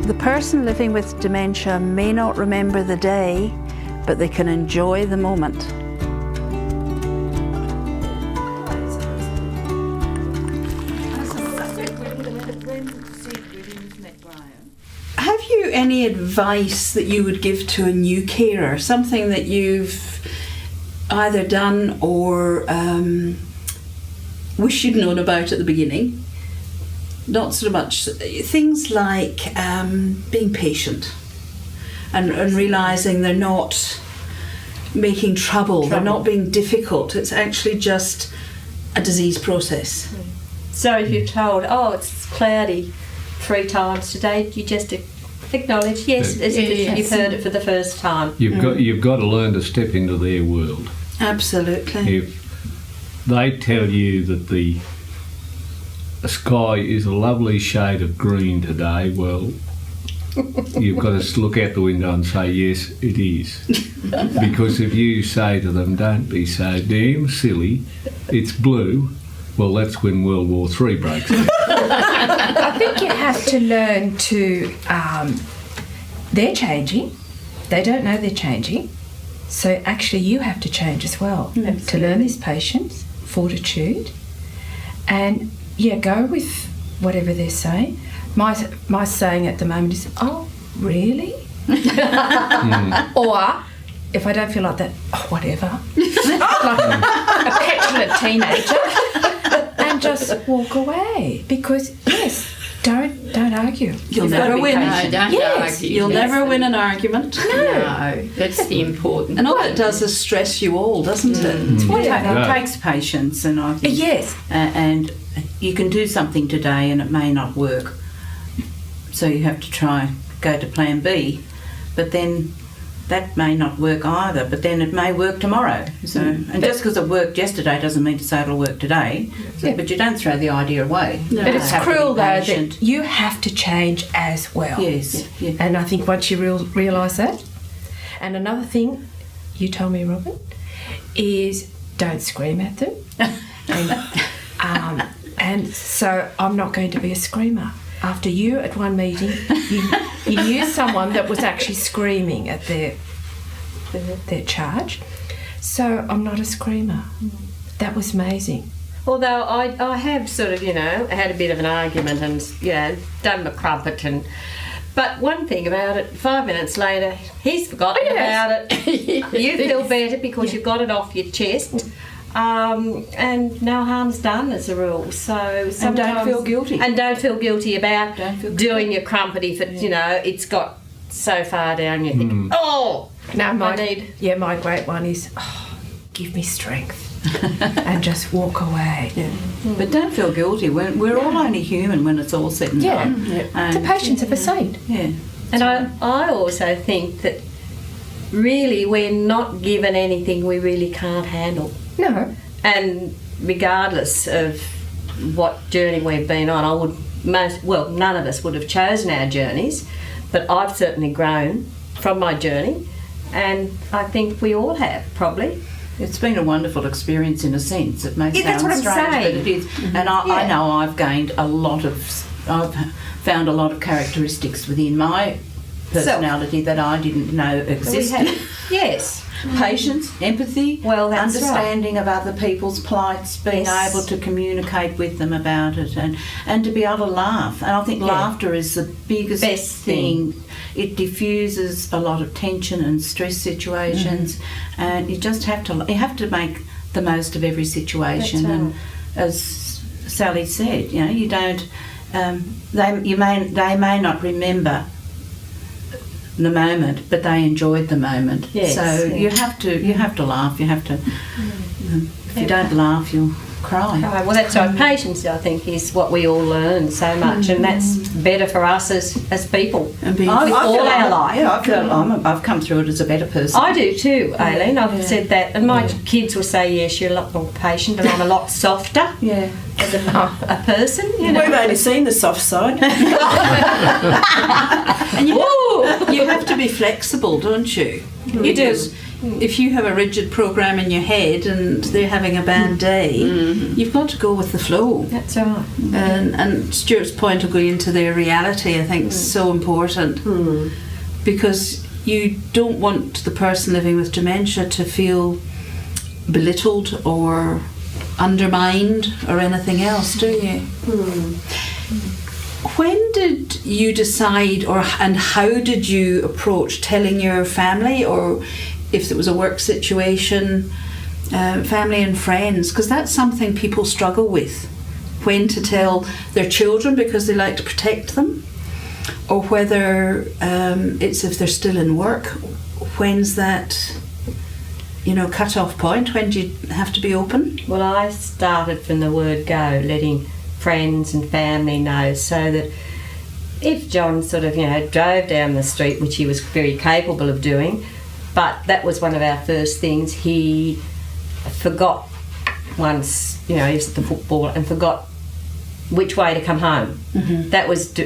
The person living with dementia may not remember the day, but they can enjoy the moment. Have you any advice that you would give to a new carer? Something that you've either done or wish you'd known about at the beginning? Not so much. Things like being patient and realising they're not making trouble, they're not being difficult. It's actually just a disease process. So if you're told, oh, it's cloudy 3 times today, you just acknowledge, yes, as if you've heard it for the first time. You've got to learn to step into their world. Absolutely. If they tell you that the sky is a lovely shade of green today, well, you've got to look out the window and say, yes, it is. Because if you say to them, don't be so damn silly, it's blue, well, that's when World War III breaks out. I think you have to learn to, they're changing, they don't know they're changing, so actually you have to change as well. To learn this patience, fortitude, and go with whatever they're saying. My saying at the moment is, oh, really? Or if I don't feel like that, oh, whatever. Like a petulant teenager. And just walk away. Because, yes, don't argue. You'll never win. No, don't argue. You'll never win an argument. No, that's the important. And all it does is stress you all, doesn't it? It takes patience, and I think, yes, and you can do something today and it may not work, so you have to go to plan B, but then that may not work either, but then it may work tomorrow. So, and just because it worked yesterday doesn't mean to say it'll work today. So, but you don't throw the idea away. No. but it's Have to be cruel though patient. that you have to change as well. Yes. Yeah. And I think once you realise that, and another thing you told me, Robin, is don't scream at them. And so I'm not going to be a screamer. After you at one meeting, you knew someone that was actually screaming at their charge. So I'm not a screamer. That was amazing. Although I have sort of, had a bit of an argument and, done my crumpet but one thing about it, 5 minutes later, he's forgotten about it. You feel better because you've got it off your chest. And no harm's done as a rule. So sometimes, and don't feel guilty. And don't feel guilty about doing your crumpet if it, it's got so far down you think, oh, no, my great one is, give me strength. And just walk away. But don't feel guilty. We're all only human when it's all said and done. The patience of a saint. Yeah. And I also think that really we're not given anything we really can't handle. No. And regardless of what journey we've been on, none of us would have chosen our journeys, but I've certainly grown from my journey, and I think we all have, probably. It's been a wonderful experience in a sense. It may sound that's what I'm strange, saying. but it is. And I know I've found a lot of characteristics within my personality that I didn't know existed. Yes. Patience, empathy, that's understanding of other people's plights, being able to communicate with them about it, and to be able to laugh. And I think laughter is the biggest thing. It diffuses a lot of tension and stress situations, and you just have to make the most of every situation. That's right. And as Sally said, you don't. They may not remember the moment, but they enjoyed the moment. Yes, so you have to laugh. You have to. If you don't laugh, you'll cry. Well, that's right. Patience, I think, is what we all learn so much, and that's better for us as people. And being all our life. Yeah, I've come through it as a better person. I do too, Aileen. I've said that, and my kids will say, "Yes, you're a lot more patient, and I'm a lot softer." Yeah. As a person, We've only seen the soft side. And you have to be flexible, don't you? You do. if you have a rigid program in your head and they're having a bad day, you've got to go with the flow. That's right. And Stuart's point of going into their reality, I think, is so important, because you don't want the person living with dementia to feel belittled or undermined or anything else, do you? When did you decide, and how did you approach telling your family, or if it was a work situation, family and friends? Because that's something people struggle with, when to tell their children because they like to protect them, or whether it's if they're still in work. When's that, cut-off point? When do you have to be open? Well, I started from the word go, letting friends and family know, so that if John sort of, drove down the street, which he was very capable of doing, but that was one of our first things. He forgot once, he was at the football and forgot which way to come home. That was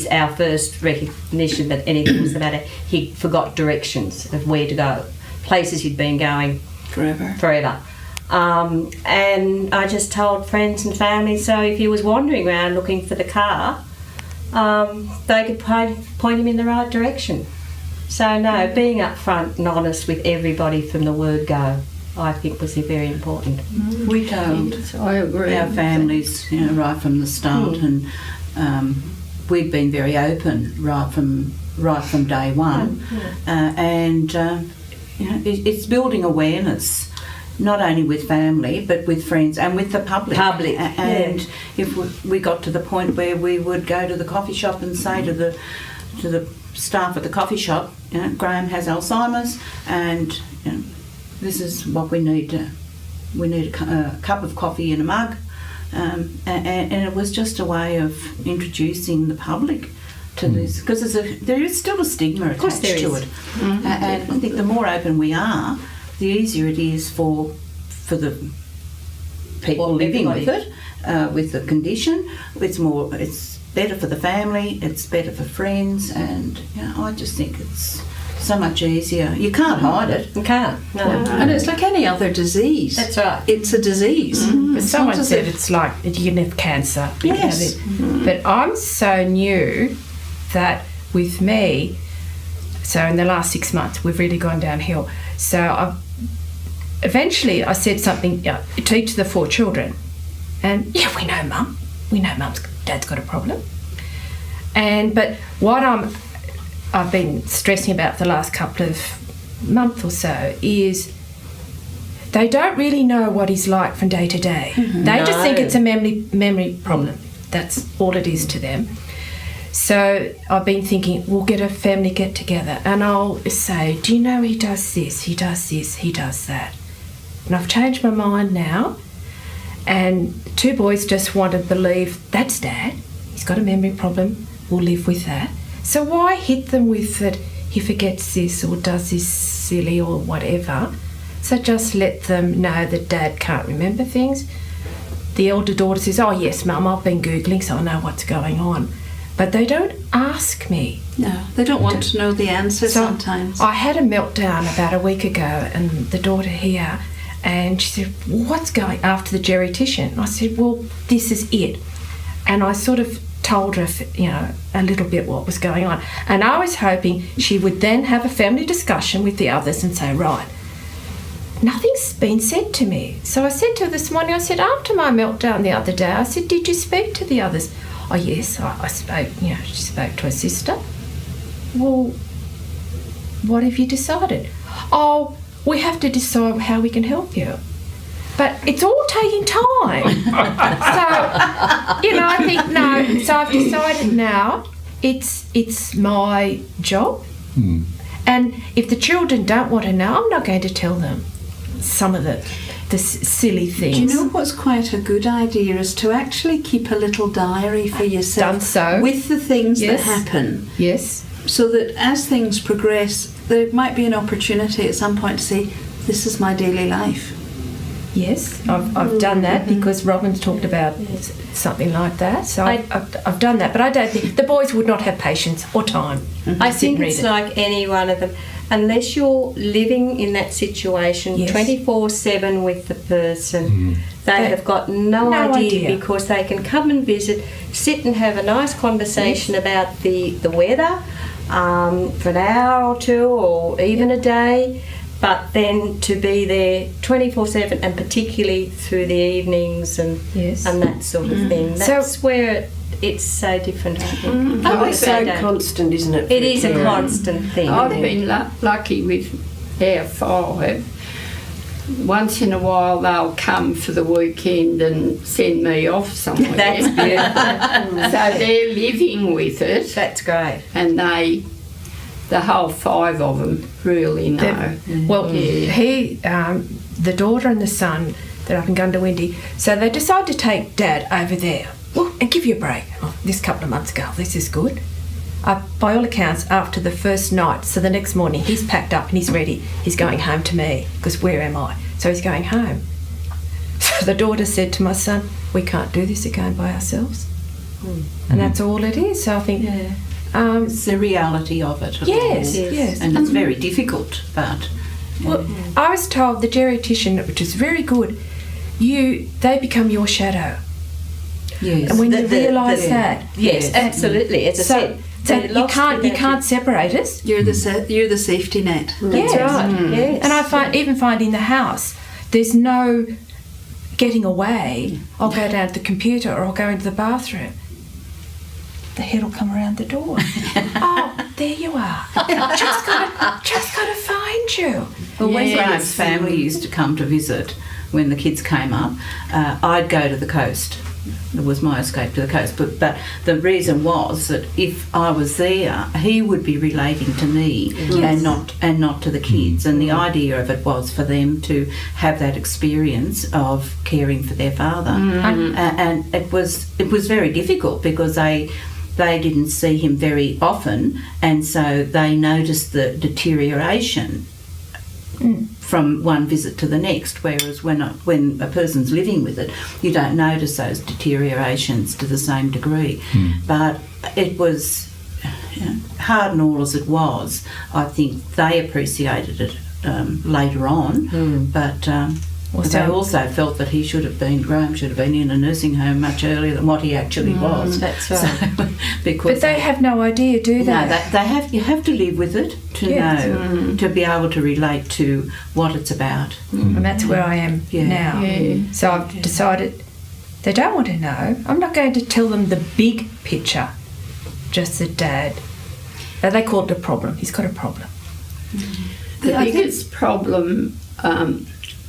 our first recognition that anything was the matter. He forgot directions of where to go, places he'd been going forever. And I just told friends and family, so if he was wandering around looking for the car, they could point him in the right direction. So no, being upfront and honest with everybody from the word go, I think, was very important. We told I agree. our families, right from the start, and we've been very open right from day one, it's building awareness, not only with family but with friends and with the public. And if we got to the point where we would go to the coffee shop and say to the staff at the coffee shop, Graham has Alzheimer's, and this is what we need. We need a cup of coffee in a mug, and it was just a way of introducing the public to this, because there is still a stigma attached to it. And I think the more open we are, the easier it is for the people living with it, with the condition. It's better for the family, it's better for friends, and I just think it's so much easier. You can't hide it. You can't. No. And it's like any other disease. That's right. It's a disease. But someone said it's like you can have cancer. You can have it. But I'm so new that with me, so in the last 6 months, we've really gone downhill. So eventually I said something to each of the 4 children. And we know Mum. We know Dad's got a problem. But what I've been stressing about the last couple of months or so is they don't really know what he's like from day to day. They just think it's a memory problem. That's all it is to them. So I've been thinking, we'll get a family get together and I'll say, do you know he does this, he does this, he does that. And I've changed my mind now, and 2 boys just want to believe that's Dad, he's got a memory problem, we'll live with that. So why hit them with that he forgets this or does this silly or whatever? So just let them know that Dad can't remember things. The elder daughter says, oh yes Mum, I've been Googling so I know what's going on. But they don't ask me. No, they don't want to know the answer sometimes. I had a meltdown about a week ago, and the daughter here, and she said, what's going after the geriatrician? I said, well, this is it. And I sort of told her, a little bit what was going on. And I was hoping she would then have a family discussion with the others and say, right, nothing's been said to me. So I said to her this morning, I said, after my meltdown the other day, I said, did you speak to the others? Oh yes, I spoke, she spoke to her sister. Well, what have you decided? Oh, we have to decide how we can help you. But it's all taking time. So, I think, no, so I've decided now it's my job. And if the children don't want to know, I'm not going to tell them some of the silly things. Do you know what's quite a good idea is to actually keep a little diary for yourself. Done so. With the things that happen. Yes. So that as things progress, there might be an opportunity at some point to say, this is my daily life. Yes, I've done that because Robin's talked about something like that. So I've done that, but I don't think the boys would not have patience or time. I think it's like any one of them. Unless you're living in that situation 24/7 with the person, they have got no idea because they can come and visit, sit and have a nice conversation about the weather for an hour or two or even a day, but then to be there 24/7 and particularly through the evenings and that sort of thing. That's where it's so different, I think. It's so constant, isn't it? It is a constant thing. I've been lucky with our 5. Once in a while they'll come for the weekend and send me off somewhere. That's beautiful. So they're living with it. That's great. And the whole 5 of them really know. The daughter and the son, they're up in Gundawindi, so they decide to take Dad over there and give you a break. This couple of months ago, this is good. By all accounts, after the first night, so the next morning he's packed up and he's ready. He's going home to me because where am I? So he's going home. So the daughter said to my son, "We can't do this again by ourselves," and that's all it is. So I think. It's the reality of it. Yes. And it's very difficult, but... Well, I was told the geriatrician, which is very good, they become your shadow. Yes. And when you realise that... Yes, absolutely. As I said, so you can't separate us. You're the safety net. That's right. Yes. And I find in the house, there's no getting away. I'll go down to the computer or I'll go into the bathroom. The head will come around the door. Oh, there you are. Just gotta find you. Well, when Graham's family used to come to visit, when the kids came up, I'd go to the coast. It was my escape to the coast. But the reason was that if I was there, he would be relating to me and not to the kids. And the idea of it was for them to have that experience of caring for their father. And it was very difficult because they didn't see him very often, and so they noticed the deterioration from one visit to the next, whereas when a person's living with it, you don't notice those deteriorations to the same degree. But it was, hard and all as it was, I think they appreciated it later on, but they also felt that Graham should have been in a nursing home much earlier than what he actually was. That's right. But they have no idea, do they? No, you have to live with it to know, to be able to relate to what it's about. And that's where I am now. So I've decided they don't want to know. I'm not going to tell them the big picture, just that Dad, they call it a problem. He's got a problem. The biggest problem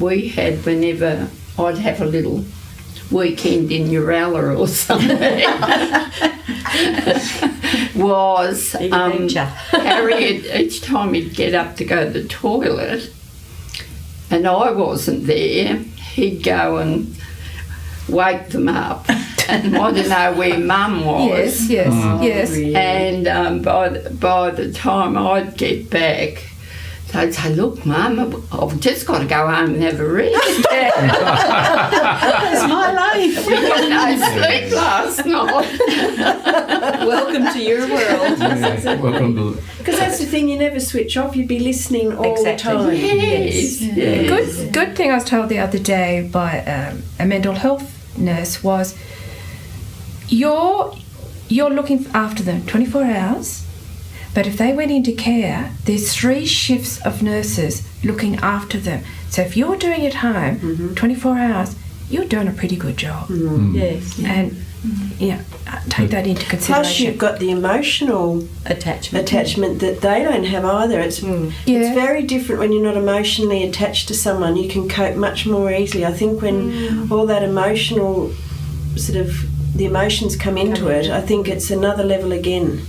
we had whenever I'd have a little weekend in Uralla or something was Harry, each time he'd get up to go to the toilet and I wasn't there, he'd go and wake them up and want to know where Mum was. Yes. And by the time I'd get back, they'd say, "Look, Mum, I've just got to go home and have a rest." That's my life. We got no sleep last night. Welcome to your world. Welcome to... Because that's the thing, you never switch off, you'd be listening all the time. Yes. Good thing I was told the other day by a mental health nurse was, you're looking after them 24 hours, but if they went into care, there's 3 shifts of nurses looking after them. So if you're doing it home 24 hours, you're doing a pretty good job. Yes. And take that into consideration. Plus you've got the emotional attachment that they don't have either. It's very different when you're not emotionally attached to someone. You can cope much more easily. I think when all that emotional the emotions come into it, I think it's another level again.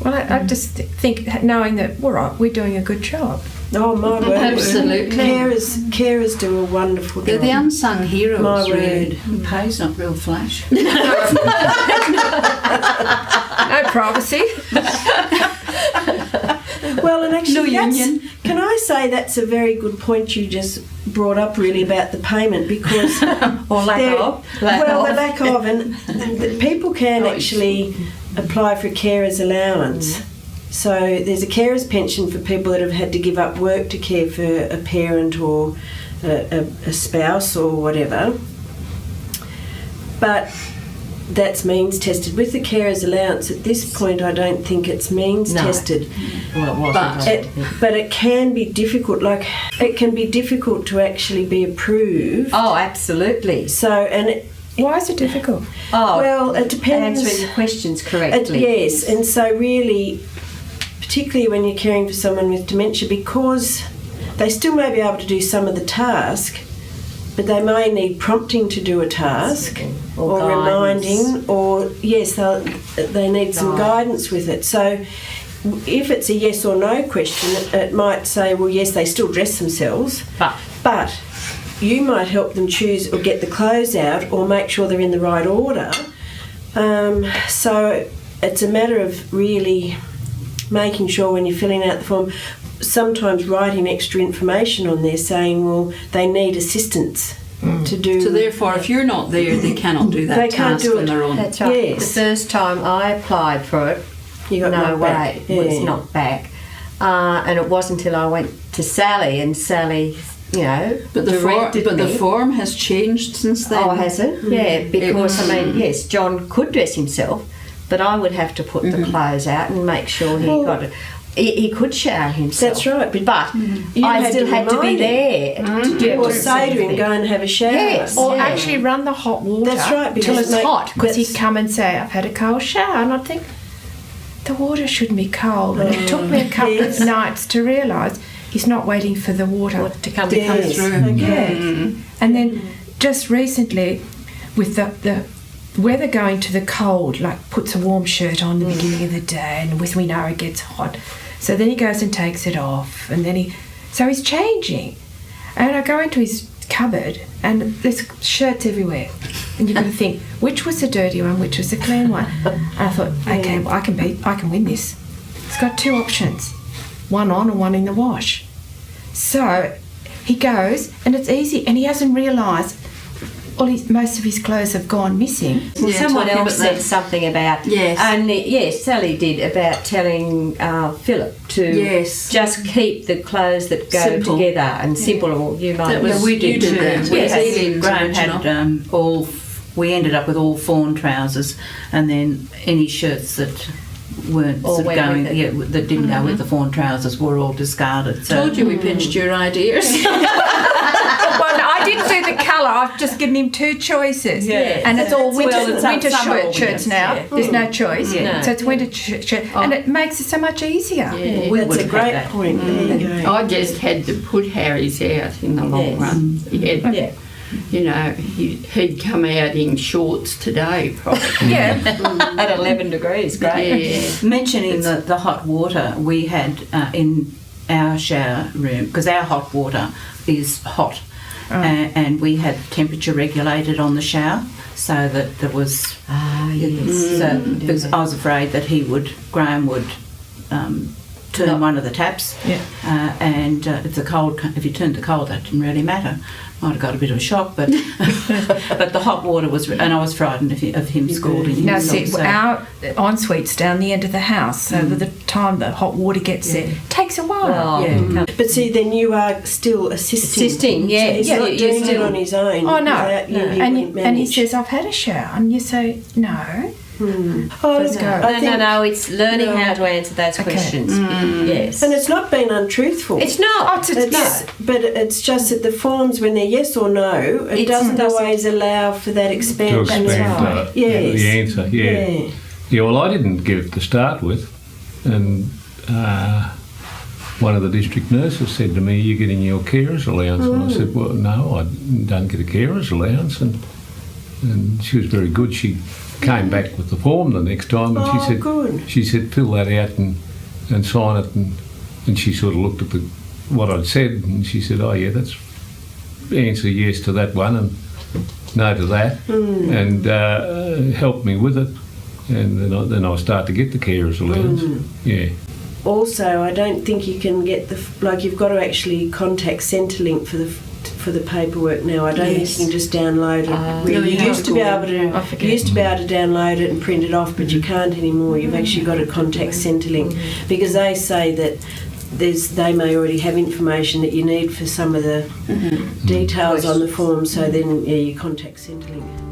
Well, I just think knowing that we're doing a good job. Oh, my word. Absolutely. Carers do a wonderful job. They're the unsung heroes. My really. word. Pay's not real flash. No privacy. Well, and actually Can I say that's a very good point you just brought up, really, about the payment, because Or lack of. the lack of, and people can actually apply for a carer's allowance. So there's a carer's pension for people that have had to give up work to care for a parent or a spouse or whatever. But that's means tested. With the carer's allowance, at this point, I don't think it's means tested. Well, it wasn't. But it can be difficult. Like, it can be difficult to actually be approved. Oh, absolutely. So, Why is it difficult? Oh, well, it depends. answering the questions correctly. Yes, and so really, particularly when you're caring for someone with dementia, because they still may be able to do some of the task, but they may need prompting to do a task, or reminding, or they need some guidance with it. So if it's a yes or no question, it might say, well, yes, they still dress themselves, but you might help them choose or get the clothes out or make sure they're in the right order. So it's a matter of really making sure when you're filling out the form, sometimes writing extra information on there saying, well, they need assistance to do. So therefore, if you're not there, they cannot do that They can't task do on it. their own. That's right. Yes. The first time I applied for it, You got no knocked back. way, was knocked back. And it wasn't until I went to Sally, and Sally, But the form has changed since then. Oh, has it? Yeah, because yes, John could dress himself, but I would have to put the clothes out and make sure he got it. He could shower himself. That's right, but I still had to be there to do or it. say to him, go and have a shower. Yes. Or actually run the hot water That's right, till because it's hot, because that's- he'd come and say, I've had a cold shower, and I'd think, the water shouldn't be cold. And it took me a couple of nights to realise he's not waiting for the water To come Yes. through. Okay. And then just recently, with the weather going to the cold, like puts a warm shirt on the beginning of the day, and we know it gets hot. So then he goes and takes it off, and then so he's changing. And I go into his cupboard, and there's shirts everywhere. And you've got to think, which was the dirty one, which was the clean one? And I thought, okay, well, I can win this. It's got two options, one on and one in the wash. So he goes, and it's easy, and he hasn't realised most of his clothes have gone missing. Well, someone else said something about Yes. Sally did, about telling Philip to just keep the clothes that go Simple. together and simple. Or you might. That was- we did you did too. that. We Yes. had, Graham had we ended up with all fawn trousers, and then any shirts that weren't Or sort of went going, with it. that didn't go with the fawn trousers were all discarded. So Told you we pinched your ideas. Well, no, I didn't do the colour. I've just given him two choices, and it's all winter, it's winter summer shirts now. There's no choice, No. so it's winter shirt, and it makes it so much easier. That's a great point. There you go. I just had to put Harry's out in the long run. He'd come out in shorts today, probably. At 11 degrees, great. Yeah. mentioning the hot water we had in our shower room, because our hot water is hot, and we had temperature regulated on the shower, so that there was. Because I was afraid that Graham would turn one of the taps, and if you turned the cold, that didn't really matter. Might have got a bit of a shock, but but the hot water was, and I was frightened of him scalding Now, himself. see, our ensuite's down the end of the house, so by the time the hot water gets there, it takes a while. But see, then you are still assisting. yeah. So he's Yeah, not you're doing it still- on his own. Oh, no. Without you, he And wouldn't he manage. says, I've had a shower, and you say, no. Oh, Let's go. I think- No, it's learning how to answer those questions. Yes. And it's not being untruthful. It's not. But it's just that the forms, when they're yes or no, it doesn't always allow for that To expansion. expand Yes. the answer, Yeah, well, I didn't get it to start with, and one of the district nurses said to me, "You're getting your carer's allowance." And I said, "Well, no, I don't get a carer's allowance." And she was very good. She came back with the form the next time, and she said, "Fill that out and sign it." And she sort of looked at what I'd said, and she said, "Oh yeah, that's answer yes to that one and no to that," and helped me with it. And then I start to get the carer's allowance. also, I don't think you can get you've got to actually contact Centrelink for the paperwork now. I don't think you can just download it. You used to be able to download it and print it off, but you can't anymore. You've actually got to contact Centrelink because they say that they may already have information that you need for some of the details on the form. So then, you contact Centrelink.